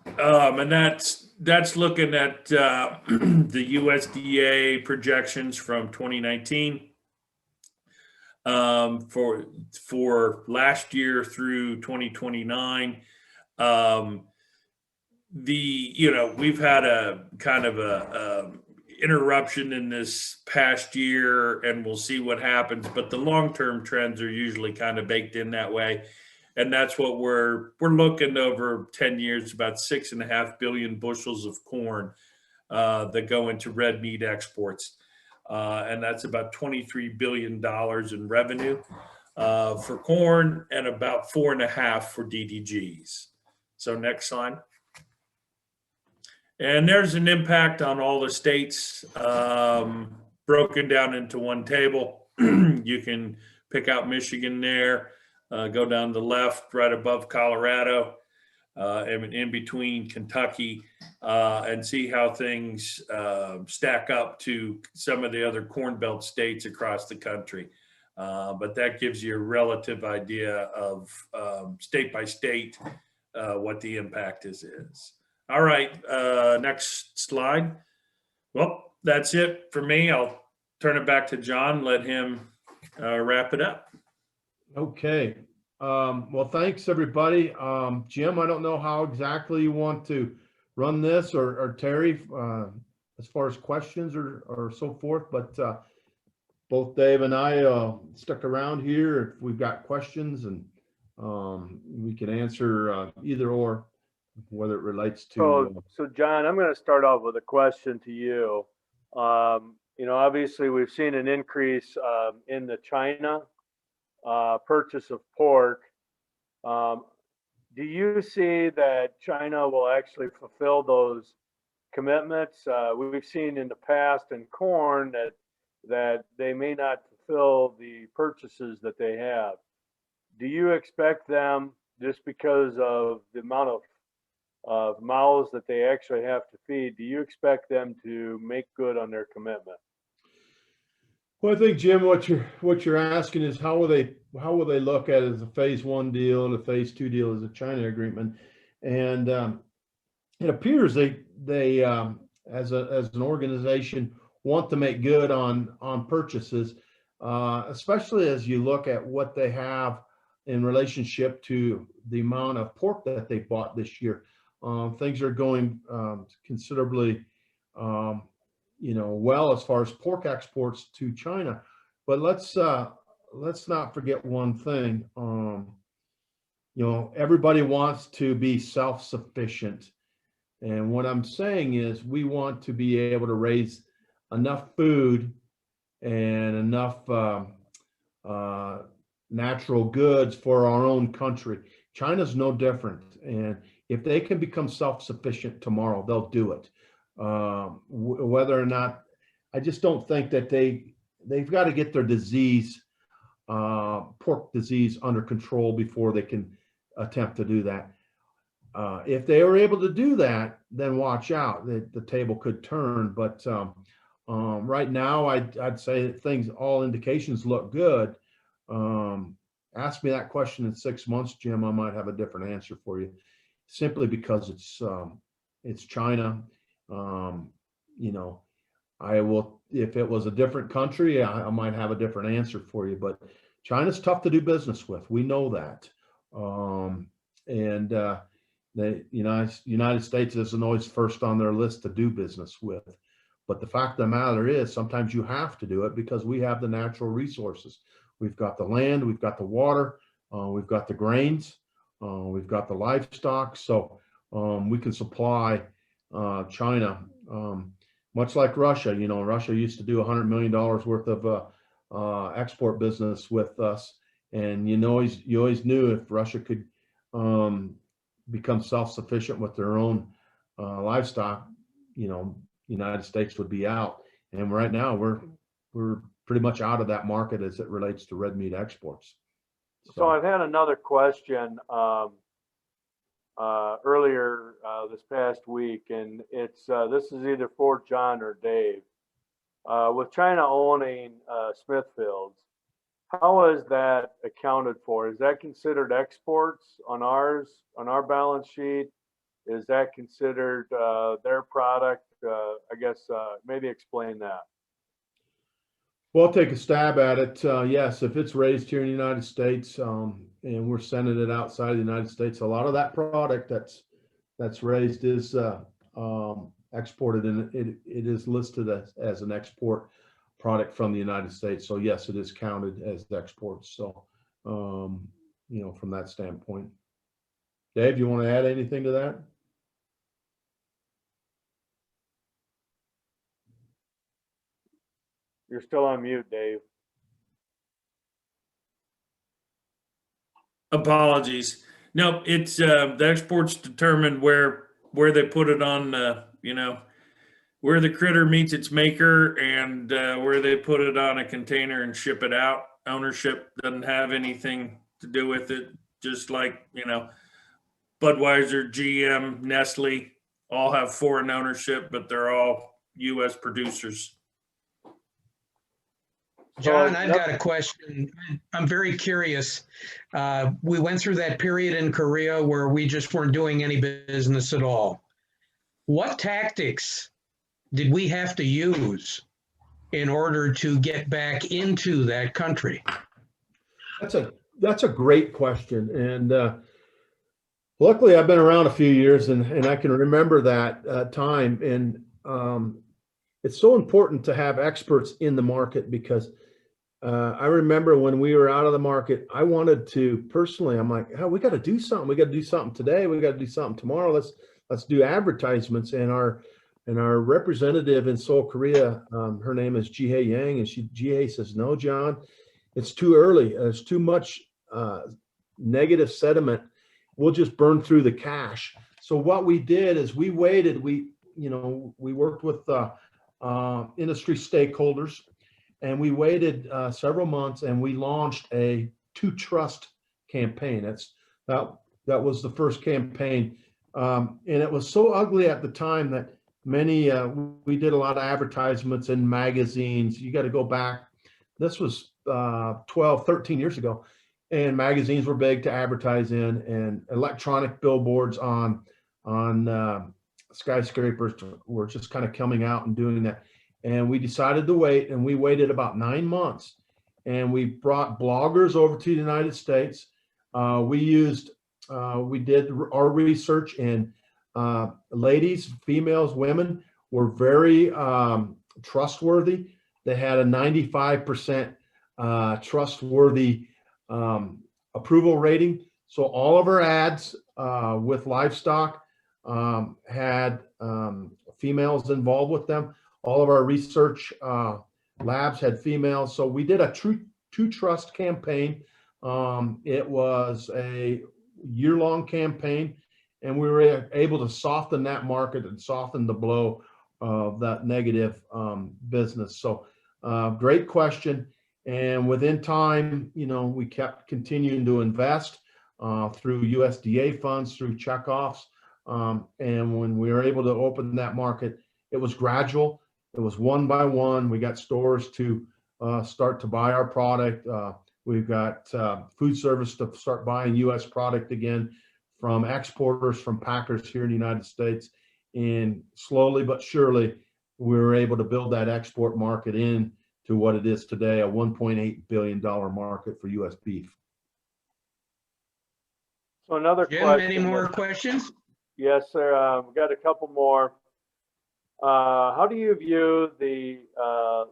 And that's looking at the USDA projections from 2019 for last year through 2029. We've had a kind of a interruption in this past year, and we'll see what happens. But the long-term trends are usually kind of baked in that way. And that's what we're looking over 10 years, about 6.5 billion bushels of corn that go into red meat exports. And that's about $23 billion in revenue for corn and about 4.5 for DDGs. So next slide. And there's an impact on all the states broken down into one table. You can pick out Michigan there. Go down the left, right above Colorado, and in between Kentucky, and see how things stack up to some of the other Corn Belt states across the country. But that gives you a relative idea of state by state what the impact is. All right, next slide. Well, that's it for me. I'll turn it back to John, let him wrap it up. Okay. Well, thanks everybody. Jim, I don't know how exactly you want to run this, or Terry, as far as questions or so forth, but both Dave and I stuck around here if we've got questions, and we can answer either or, whether it relates to. So John, I'm going to start off with a question to you. Obviously we've seen an increase in the China purchase of pork. Do you see that China will actually fulfill those commitments? We've seen in the past in corn that they may not fulfill the purchases that they have. Do you expect them, just because of the amount of mouths that they actually have to feed, do you expect them to make good on their commitment? Well, I think, Jim, what you're asking is how will they look at it as a phase 1 deal and a phase 2 deal as a China agreement, and it appears they as an organization want to make good on purchases, especially as you look at what they have in relationship to the amount of pork that they bought this year. Things are going considerably, well as far as pork exports to China. But let's not forget one thing. Everybody wants to be self-sufficient, and what I'm saying is we want to be able to raise enough food and enough natural goods for our own country. China's no different, and if they can become self-sufficient tomorrow, they'll do it. Whether or not, I just don't think that they've got to get their disease, pork disease, under control before they can attempt to do that. If they are able to do that, then watch out. The table could turn. But right now, I'd say that all indications look good. Ask me that question in 6 months, Jim, I might have a different answer for you, simply because it's China. I will, if it was a different country, I might have a different answer for you, but China's tough to do business with. We know that. The United States isn't always first on their list to do business with. But the fact of the matter is, sometimes you have to do it because we have the natural resources. We've got the land, we've got the water, we've got the grains, we've got the livestock. So we can supply China, much like Russia. Russia used to do $100 million worth of export business with us. And you always knew if Russia could become self-sufficient with their own livestock, United States would be out. And right now we're pretty much out of that market as it relates to red meat exports. So I've had another question earlier this past week, and it's this is either for John or Dave. With China owning Smithfields, how is that accounted for? Is that considered exports on our balance sheet? Is that considered their product? I guess maybe explain that. Well, I'll take a stab at it. Yes, if it's raised here in the United States and we're sending it outside of the United States, a lot of that product that's raised is exported, and it is listed as an export product from the United States. So yes, it is counted as exports. So, from that standpoint. Dave, you want to add anything to that? You're still on mute, Dave. Apologies. No, it's the exports determined where they put it on, where the critter meets its maker and where they put it on a container and ship it out. Ownership doesn't have anything to do with it. Just like, Budweiser, GM, Nestle all have foreign ownership, but they're all U.S. producers. John, I've got a question. I'm very curious. We went through that period in Korea where we just weren't doing any business at all. What tactics did we have to use in order to get back into that country? That's a great question. And luckily, I've been around a few years and I can remember that time. And it's so important to have experts in the market because I remember when we were out of the market, I wanted to personally, I'm like, oh, we got to do something. We got to do something today. We got to do something tomorrow. Let's do advertisements. And our representative in Seoul, Korea, her name is Jihye Yang, and Jihye says, no, John, it's too early. There's too much negative sentiment. We'll just burn through the cash. So what we did is we waited. We worked with industry stakeholders. And we waited several months, and we launched a To Trust campaign. That was the first campaign And it was so ugly at the time that many, we did a lot of advertisements in magazines. You got to go back. This was 12, 13 years ago. And magazines were big to advertise in, and electronic billboards on skyscrapers were just kind of coming out and doing that. And we decided to wait, and we waited about 9 months. And we brought bloggers over to the United States. We did our research, and ladies, females, women were very trustworthy. They had a 95% trustworthy approval rating. So all of our ads with livestock had females involved with them. All of our research labs had females. So we did a true trust campaign. It was a year-long campaign, and we were able to soften that market and soften the blow of that negative business. So great question. And within time, we kept continuing to invest through USDA funds, through checkoffs. And when we were able to open that market, it was gradual. It was one by one. We got stores to start to buy our product. We've got food service to start buying U.S. product again from exporters, from packers here in the United States. And slowly but surely, we were able to build that export market in to what it is today, a $1.8 billion market for U.S. beef. So another Jim, question. any more questions? Yes, sir. We've got a couple more. How do you view the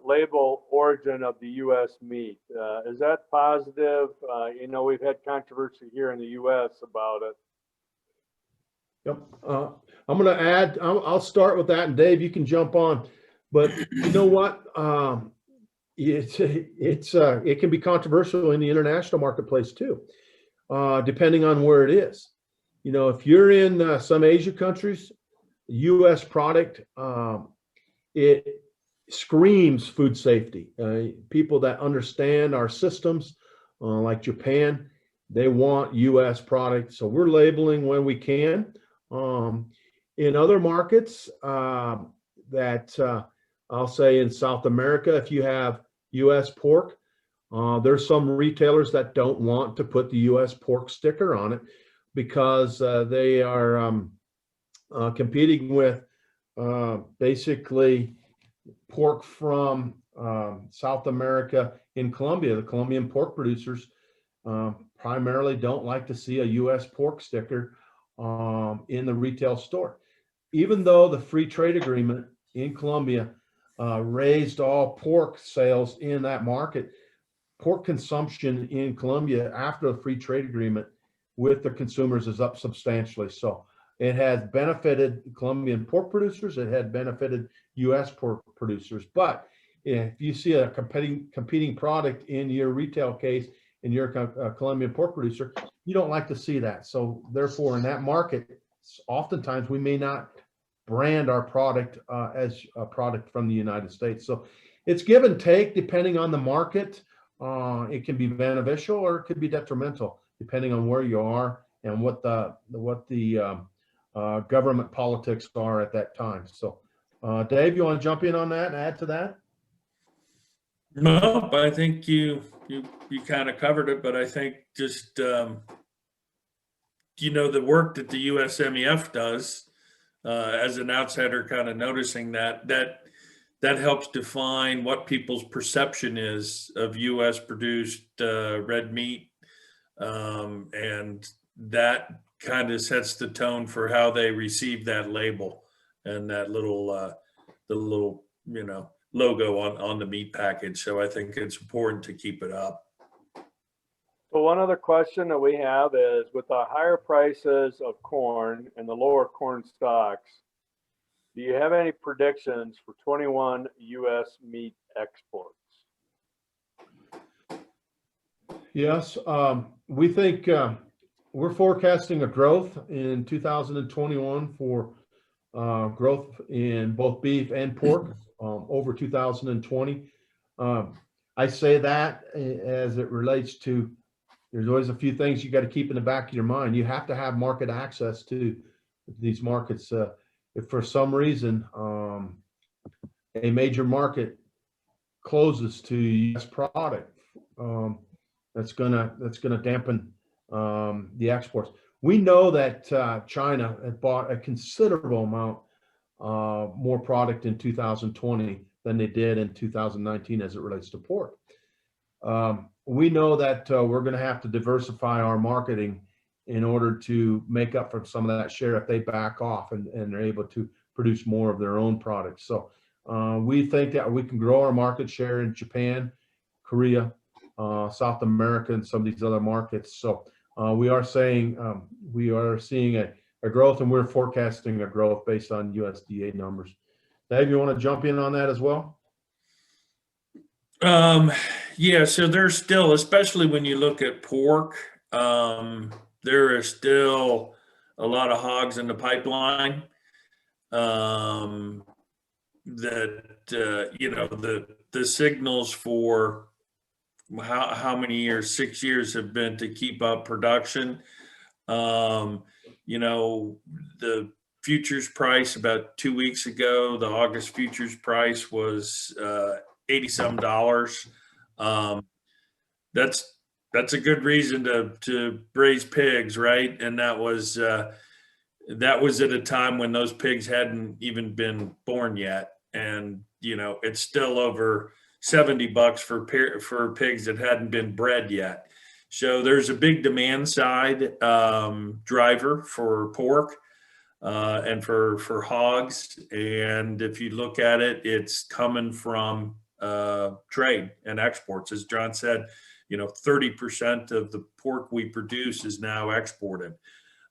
label origin of the U.S. meat? Is that positive? We've had controversy here in the U.S. about it. Yep. I'm going to add, I'll start with that, and Dave, you can jump on. But you know what? It can be controversial in the international marketplace too, depending on where it is. If you're in some Asia countries, U.S. product, it screams food safety. People that understand our systems, like Japan, they want U.S. product. So we're labeling when we can. In other markets that I'll say in South America, if you have U.S. pork, there's some retailers that don't want to put the U.S. pork sticker on it because they are competing with basically pork from South America in Colombia. The Colombian pork producers primarily don't like to see a U.S. pork sticker in the retail store. Even though the free trade agreement in Colombia raised all pork sales in that market, pork consumption in Colombia after the free trade agreement with the consumers is up substantially. So it has benefited Colombian pork producers. It had benefited U.S. pork producers. But if you see a competing product in your retail case and you're a Colombian pork producer, you don't like to see that. So therefore, in that market, oftentimes we may not brand our product as a product from the United States. So it's give and take depending on the market. It can be beneficial or it could be detrimental depending on where you are and what the government politics are at that time. So Dave, you want to jump in on that and add to that? No, I think you kind of covered it, but I think just the work that the USMEF does as an outsider, kind of noticing that helps define what people's perception is of U.S. produced red meat, and that kind of sets the tone for how they receive that label and that little logo on the meat package. So I think it's important to keep it up. So one other question that we have is, with the higher prices of corn and the lower corn stocks, do you have any predictions for 21 U.S. meat exports? Yes, we think we're forecasting a growth in 2021 for growth in both beef and pork over 2020. I say that as it relates to, there's always a few things you got to keep in the back of your mind. You have to have market access to these markets. If for some reason a major market closes to U.S. product, that's gonna dampen the exports. We know that China had bought a considerable amount more product in 2020 than they did in 2019 as it relates to pork. We know that we're going to have to diversify our marketing in order to make up for some of that share if they back off and they're able to produce more of their own products. So we think that we can grow our market share in Japan, Korea, South America, and some of these other markets. So we are seeing a growth, and we're forecasting a growth based on USDA numbers. Dave, you want to jump in on that as well? Yeah, so there's still, especially when you look at pork, there is still a lot of hogs in the pipeline. The signals for how many years, 6 years, have been to keep up production. The futures price about 2 weeks ago, the August futures price was $80-some. That's a good reason to raise pigs, right? And that was at a time when those pigs hadn't even been born yet, and it's still over $70 for pigs that hadn't been bred yet. So there's a big demand side driver for pork and for hogs, and if you look at it, it's coming from trade and exports. As John said, 30% of the pork we produce is now exported.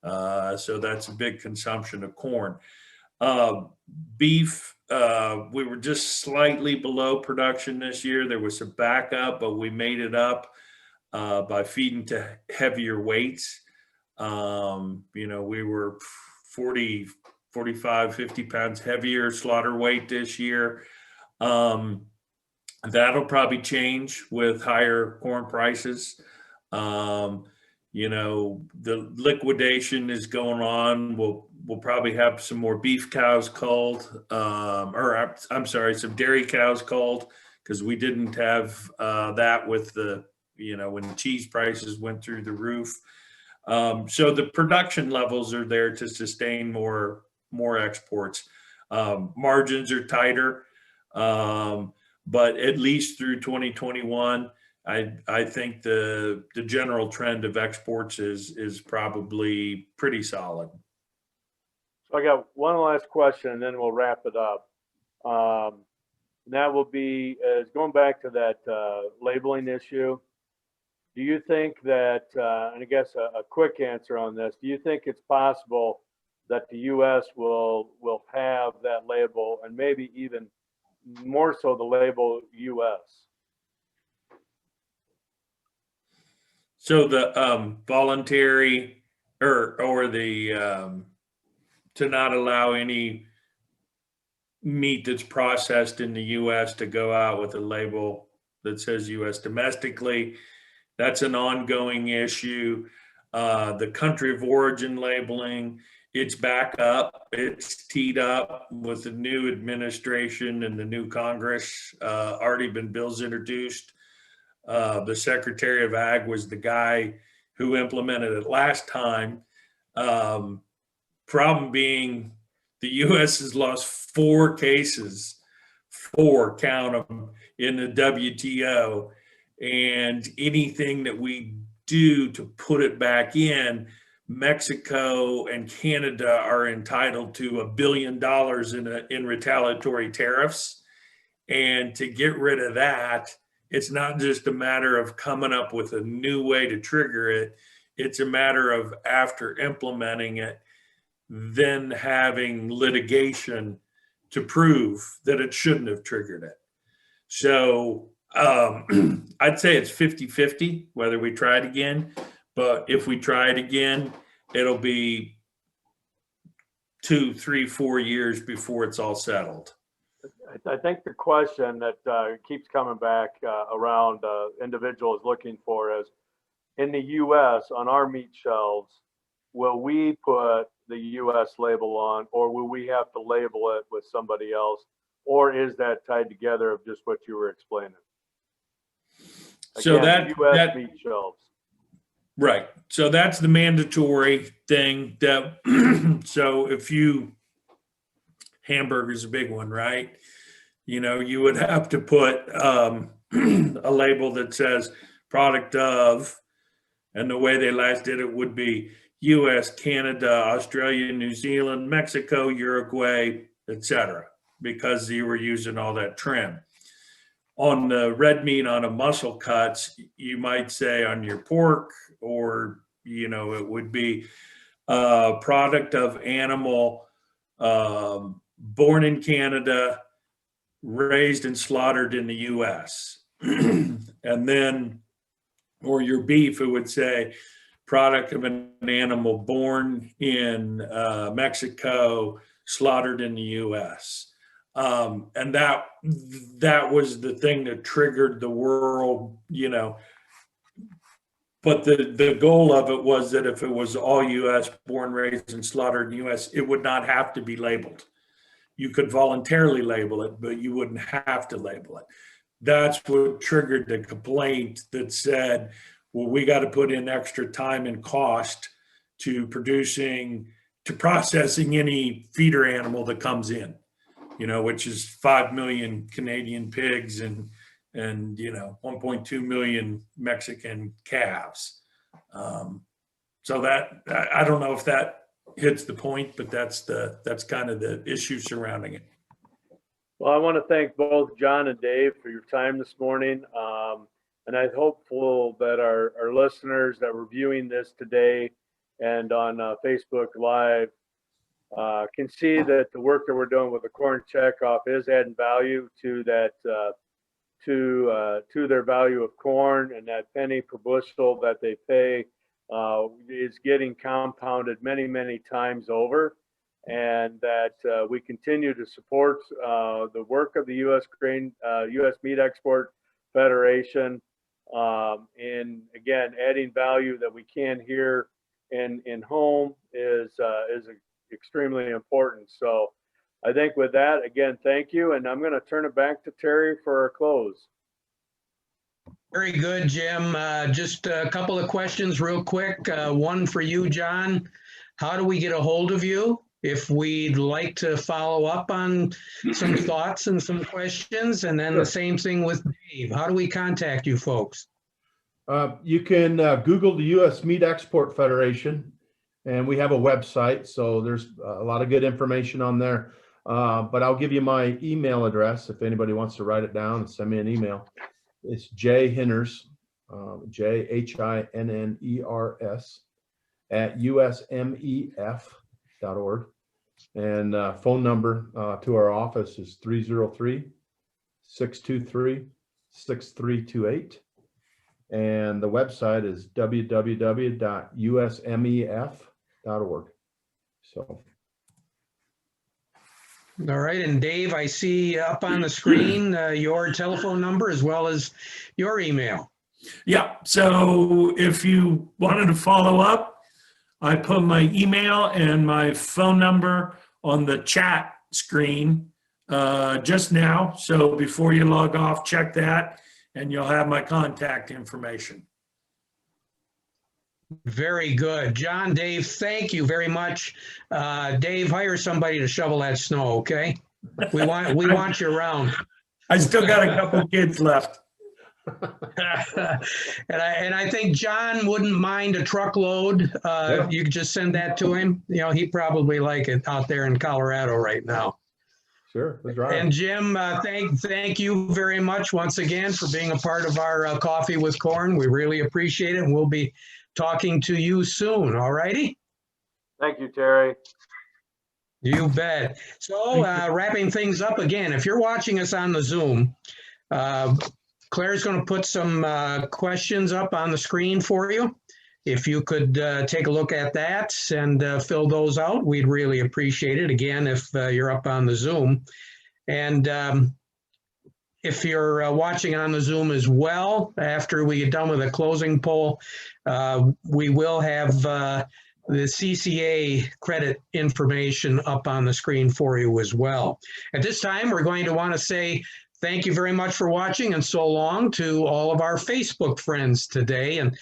So that's a big consumption of corn. Beef, we were just slightly below production this year. There was some backup, but we made it up by feeding to heavier weights. We were 40, 45, 50 pounds heavier slaughter weight this year. That'll probably change with higher corn prices. The liquidation is going on. We'll probably have some more beef cows culled, some dairy cows culled, because we didn't have that with when the cheese prices went through the roof. So the production levels are there to sustain more exports. Margins are tighter, but at least through 2021, I think the general trend of exports is probably pretty solid. So I got one last question, and then we'll wrap it up. And that will be going back to that labeling issue. Do you think that, and I guess a quick answer on this, do you think it's possible that the U.S. will have that label, and maybe even more so the label U.S.? So the voluntary or the to not allow any meat that's processed in the U.S. to go out with a label that says U.S. domestically, that's an ongoing issue. The country of origin labeling, it's back up. It's teed up with the new administration and the new Congress. Already been bills introduced. The Secretary of Ag was the guy who implemented it last time. Problem being, the U.S. has lost 4 cases, 4, count them, in the WTO. And anything that we do to put it back in, Mexico and Canada are entitled to $1 billion in retaliatory tariffs. And to get rid of that, it's not just a matter of coming up with a new way to trigger it. It's a matter of, after implementing it, then having litigation to prove that it shouldn't have triggered it. So I'd say it's 50-50 whether we try it again. But if we try it again, it'll be 2, 3, 4 years before it's all settled. I think the question that keeps coming back around individuals looking for is, in the U.S., on our meat shelves, will we put the US label on, or will we have to label it with somebody else? Or is that tied together of just what you were explaining? So Again, US meat shelves. Right. So that's the mandatory thing that, so if you, hamburger's a big one, right? You know, you would have to put a label that says product of, and the way they last did it would be US, Canada, Australia, New Zealand, Mexico, Uruguay, etc., because you were using all that trim. On the red meat, on a muscle cuts, you might say on your pork, or, you know, it would be product of animal born in Canada, raised and slaughtered in the US. And then, or your beef, it would say product of an animal born in Mexico, slaughtered in the US. And that was the thing that triggered the world, you know. But the goal of it was that if it was all US, born, raised, and slaughtered in the US, it would not have to be labeled. You could voluntarily label it, but you wouldn't have to label it. That's what triggered the complaint that said, well, we got to put in extra time and cost to processing any feeder animal that comes in, you know, which is 5 million Canadian pigs and you know, 1.2 million Mexican calves. So that, I don't know if that hits the point, but that's kind of the issue surrounding it. Well, I want to thank both John and Dave for your time this morning. And I'm hopeful that our listeners that were viewing this today and on Facebook Live can see that the work that we're doing with the corn checkoff is adding value to that, to their value of corn, and that penny per bushel that they pay is getting compounded many, many times over, and that we continue to support the work of the U.S. Meat Export Federation, and again, adding value that we can here in home is extremely important. So I think with that, again, thank you, and I'm going to turn it back to Terry for our close. Very good, Jim. Just a couple of questions real quick. One for you, John. How do we get a hold of you if we'd like to follow up on some thoughts and some questions? And then the same thing with Dave. How do we contact you folks? You can Google the U.S. Meat Export Federation, and we have a website, so there's a lot of good information on there. But I'll give you my email address if anybody wants to write it down and send me an email. It's Hinners, JHINNERS at USMEF.org. And phone number to our office is 303-623-6328. And the website is www.usmef.org. So. All right, and Dave, I see up on the screen your telephone number as well as your email. Yeah, so if you wanted to follow up, I put my email and my phone number on the chat screen just now. So before you log off, check that, and you'll have my contact information. Very good. John, Dave, thank you very much. Dave, hire somebody to shovel that snow, okay? We want you around. I still got a couple kids left. and I think John wouldn't mind a truckload. Yeah. You could just send that to him. You know, he'd probably like it out there in Colorado right now. Sure, that's right. And Jim, thank you very much once again for being a part of our Coffee with Corn. We really appreciate it, and we'll be talking to you soon. All righty. Thank you, Terry. You bet. So wrapping things up again, if you're watching us on the Zoom, Claire's going to put some questions up on the screen for you. If you could take a look at that and fill those out, we'd really appreciate it. Again, if you're up on the Zoom. And if you're watching on the Zoom as well, after we get done with the closing poll, we will have the CCA credit information up on the screen for you as well. At this time, we're going to want to say thank you very much for watching, and so long to all of our Facebook friends today. And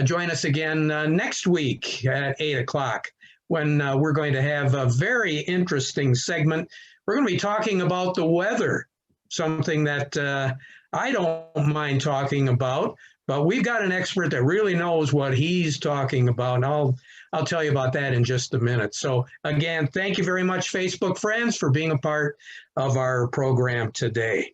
join us again next week at 8 o'clock when we're going to have a very interesting segment. We're going to be talking about the weather, something that I don't mind talking about, but we've got an expert that really knows what he's talking about, and I'll tell you about that in just a minute. So again, thank you very much, Facebook friends, for being a part of our program today.